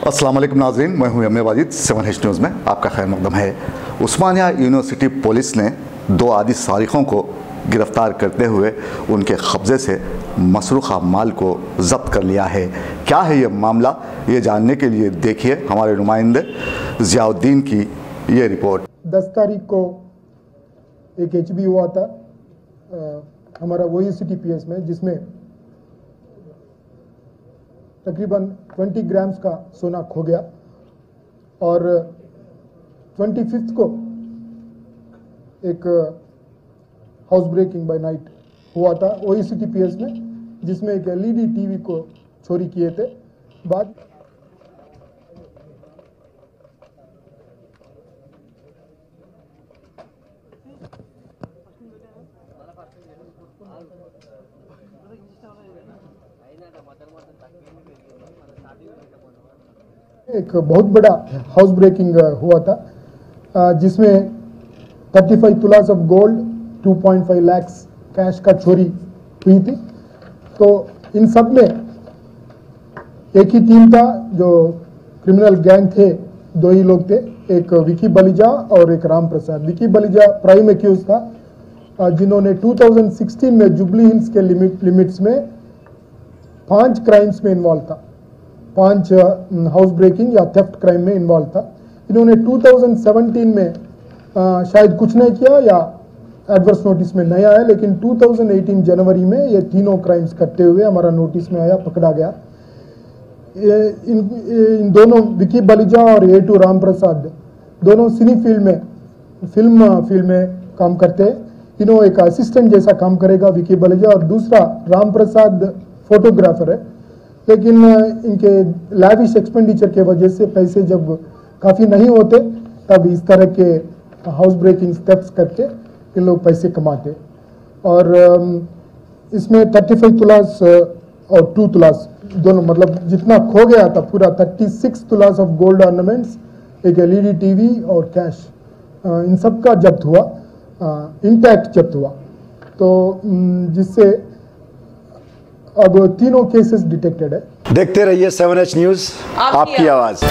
अस्सलाम वालेकुम नाज़रीन, मैं हूं M A Wajid. 7H news में आपका खैर मकदम है। उस्मानिया यूनिवर्सिटी पुलिस ने 2 आदि सारिकों को गिरफ्तार करते हुए उनके कब्ज़े से मसरूक़ा माल को जब्त कर लिया है। क्या है ये मामला, ये जानने के लिए देखिए हमारे नुमाइंदे ज़ियाउद्दीन की ये रिपोर्ट। 10 तारीख को एक HB हुआ था हमारा OUCTPS में, जिसमें तकरीबन 20 ग्राम्स का सोना खो गया। और 25 को एक हाउस ब्रेकिंग बाय नाइट हुआ था OUCTPS में, जिसमें एक LED TV को चोरी किए थे। बाद एक बहुत बड़ा हाउस ब्रेकिंग हुआ था, जिसमें 35 तुलास ऑफ गोल्ड, 2.5 लाख कैश का चोरी हुई थी। तो इन सब में एक ही टीम था, जो क्रिमिनल गैंग थे, 2 ही लोग थे, एक विकी बलिजा और एक राम प्रसाद। विकी बलिजा प्राइम एक्यूज था, जिन्होंने 2016 में जुबली हिल्स के लिमिट्स में 5 क्राइम्स में इन्वॉल्व था, 5 हाउस ब्रेकिंग या थेफ्ट क्राइम में इन्वॉल्व था। इन्होंने 2017 में शायद कुछ नहीं किया या एडवर्स नोटिस में नहीं आया, लेकिन 2018 जनवरी में ये तीनों क्राइम्स करते हुए हमारा नोटिस में आया, पकड़ा गया। इन दोनों विकी बलिजा और A2 राम प्रसाद दोनों सिनी फिल्म में काम करते हैं। तीनों एक असिस्टेंट जैसा काम करेगा विकी बलिजा, और दूसरा राम प्रसाद फोटोग्राफर है। लेकिन इनके लैविश एक्सपेंडिचर के वजह से पैसे जब काफ़ी नहीं होते, तब इस तरह के हाउस ब्रेकिंग स्टेप्स करके इन लोग पैसे कमाते। और इसमें 35 तुलास और 2 तुलास दोनों, मतलब जितना खो गया था पूरा 36 तुलास ऑफ गोल्ड ऑर्नामेंट्स, एक LED TV और कैश, इन सब का जब्त हुआ, इंटैक्ट जब्त हुआ। तो जिससे अब तीनों केसेस डिटेक्टेड है। देखते रहिए 7H न्यूज़, आपकी आवाज़।